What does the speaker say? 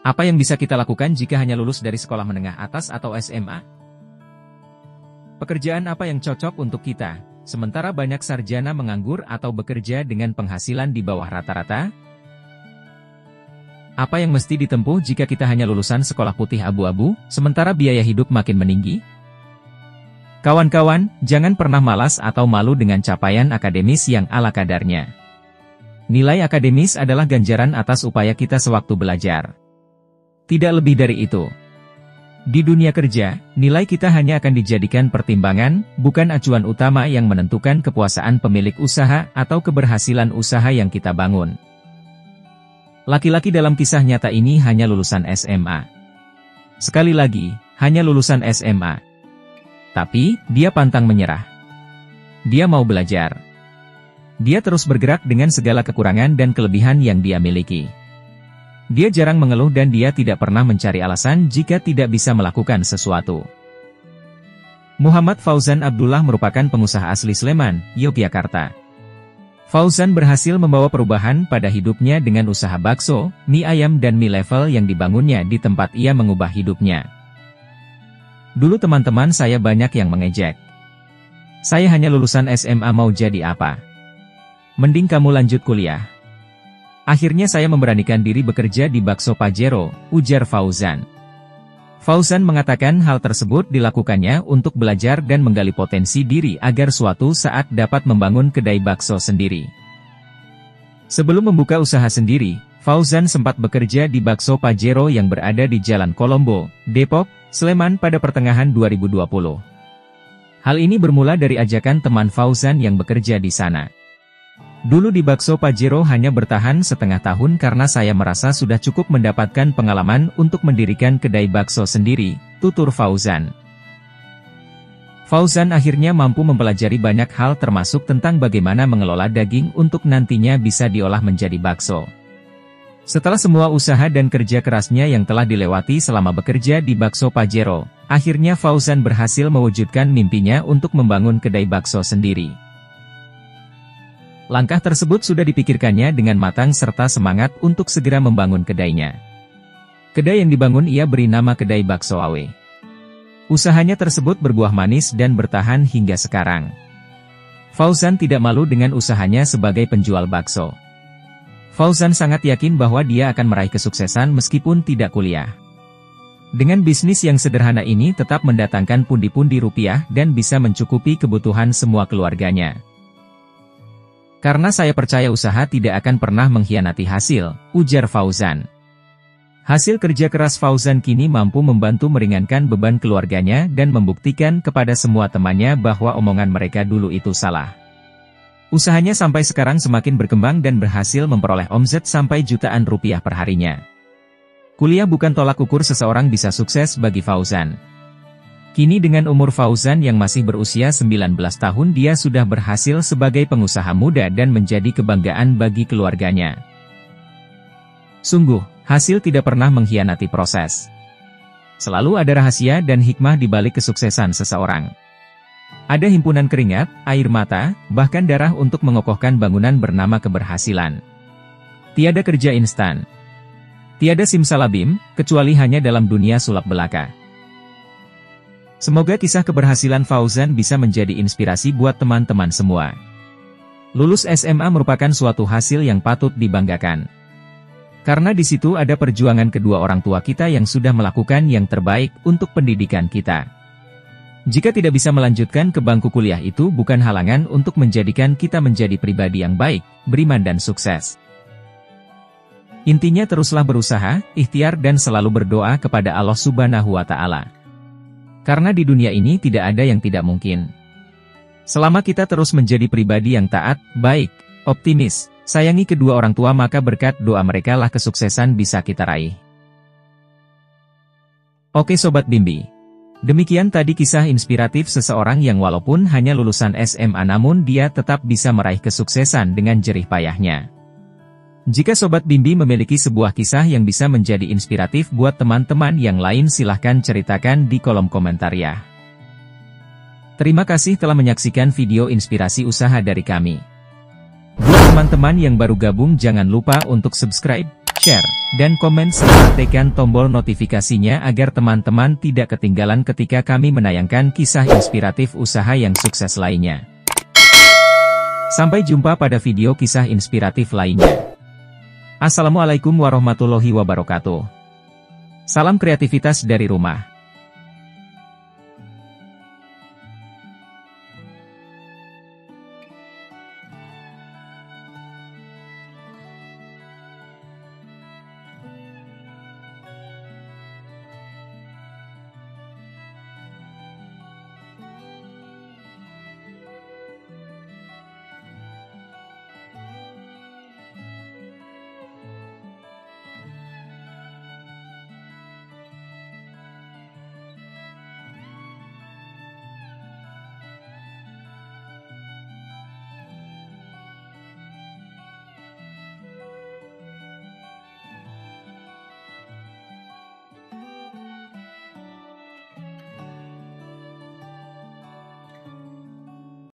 Apa yang bisa kita lakukan jika hanya lulus dari sekolah menengah atas atau SMA? Pekerjaan apa yang cocok untuk kita, sementara banyak sarjana menganggur atau bekerja dengan penghasilan di bawah rata-rata? Apa yang mesti ditempuh jika kita hanya lulusan sekolah putih abu-abu, sementara biaya hidup makin meninggi? Kawan-kawan, jangan pernah malas atau malu dengan capaian akademis yang ala kadarnya. Nilai akademis adalah ganjaran atas upaya kita sewaktu belajar. Tidak lebih dari itu. Di dunia kerja, nilai kita hanya akan dijadikan pertimbangan, bukan acuan utama yang menentukan kepuasaan pemilik usaha atau keberhasilan usaha yang kita bangun. Laki-laki dalam kisah nyata ini hanya lulusan SMA. Sekali lagi, hanya lulusan SMA. Tapi, dia pantang menyerah. Dia mau belajar. Dia terus bergerak dengan segala kekurangan dan kelebihan yang dia miliki. Dia jarang mengeluh dan dia tidak pernah mencari alasan jika tidak bisa melakukan sesuatu. Muhammad Fauzan Abdullah merupakan pengusaha asli Sleman, Yogyakarta. Fauzan berhasil membawa perubahan pada hidupnya dengan usaha bakso, mie ayam dan mie level yang dibangunnya di tempat ia mengubah hidupnya. Dulu teman-teman saya banyak yang mengejek. Saya hanya lulusan SMA mau jadi apa? Mending kamu lanjut kuliah. Akhirnya saya memberanikan diri bekerja di Bakso Pajero, ujar Fauzan. Fauzan mengatakan hal tersebut dilakukannya untuk belajar dan menggali potensi diri agar suatu saat dapat membangun kedai bakso sendiri. Sebelum membuka usaha sendiri, Fauzan sempat bekerja di Bakso Pajero yang berada di Jalan Kolombo, Depok, Sleman pada pertengahan 2020. Hal ini bermula dari ajakan teman Fauzan yang bekerja di sana. Dulu di Bakso Pajero hanya bertahan setengah tahun karena saya merasa sudah cukup mendapatkan pengalaman untuk mendirikan kedai bakso sendiri, tutur Fauzan. Fauzan akhirnya mampu mempelajari banyak hal termasuk tentang bagaimana mengelola daging untuk nantinya bisa diolah menjadi bakso. Setelah semua usaha dan kerja kerasnya yang telah dilewati selama bekerja di Bakso Pajero, akhirnya Fauzan berhasil mewujudkan mimpinya untuk membangun kedai bakso sendiri. Langkah tersebut sudah dipikirkannya dengan matang serta semangat untuk segera membangun kedainya. Kedai yang dibangun ia beri nama Kedai Bakso Awe. Usahanya tersebut berbuah manis dan bertahan hingga sekarang. Fauzan tidak malu dengan usahanya sebagai penjual bakso. Fauzan sangat yakin bahwa dia akan meraih kesuksesan meskipun tidak kuliah. Dengan bisnis yang sederhana ini tetap mendatangkan pundi-pundi rupiah dan bisa mencukupi kebutuhan semua keluarganya. Karena saya percaya usaha tidak akan pernah mengkhianati hasil, ujar Fauzan. Hasil kerja keras Fauzan kini mampu membantu meringankan beban keluarganya dan membuktikan kepada semua temannya bahwa omongan mereka dulu itu salah. Usahanya sampai sekarang semakin berkembang dan berhasil memperoleh omzet sampai jutaan rupiah per harinya. Kuliah bukan tolak ukur seseorang bisa sukses bagi Fauzan. Kini dengan umur Fauzan yang masih berusia 19 tahun dia sudah berhasil sebagai pengusaha muda dan menjadi kebanggaan bagi keluarganya. Sungguh, hasil tidak pernah mengkhianati proses. Selalu ada rahasia dan hikmah di balik kesuksesan seseorang. Ada himpunan keringat, air mata, bahkan darah untuk mengokohkan bangunan bernama keberhasilan. Tiada kerja instan. Tiada simsalabim, kecuali hanya dalam dunia sulap belaka. Semoga kisah keberhasilan Fauzan bisa menjadi inspirasi buat teman-teman semua. Lulus SMA merupakan suatu hasil yang patut dibanggakan. Karena di situ ada perjuangan kedua orang tua kita yang sudah melakukan yang terbaik untuk pendidikan kita. Jika tidak bisa melanjutkan ke bangku kuliah itu bukan halangan untuk menjadikan kita menjadi pribadi yang baik, beriman dan sukses. Intinya teruslah berusaha, ikhtiar dan selalu berdoa kepada Allah Subhanahu wa Ta'ala. Karena di dunia ini tidak ada yang tidak mungkin. Selama kita terus menjadi pribadi yang taat, baik, optimis, sayangi kedua orang tua maka berkat doa mereka lah kesuksesan bisa kita raih. Oke Sobat Bimbi. Demikian tadi kisah inspiratif seseorang yang walaupun hanya lulusan SMA namun dia tetap bisa meraih kesuksesan dengan jerih payahnya. Jika Sobat Bimbi memiliki sebuah kisah yang bisa menjadi inspiratif buat teman-teman yang lain silahkan ceritakan di kolom komentar ya. Terima kasih telah menyaksikan video inspirasi usaha dari kami. Buat teman-teman yang baru gabung jangan lupa untuk subscribe, share, dan komen serta tekan tombol notifikasinya agar teman-teman tidak ketinggalan ketika kami menayangkan kisah inspiratif usaha yang sukses lainnya. Sampai jumpa pada video kisah inspiratif lainnya. Assalamualaikum warahmatullahi wabarakatuh. Salam kreativitas dari rumah.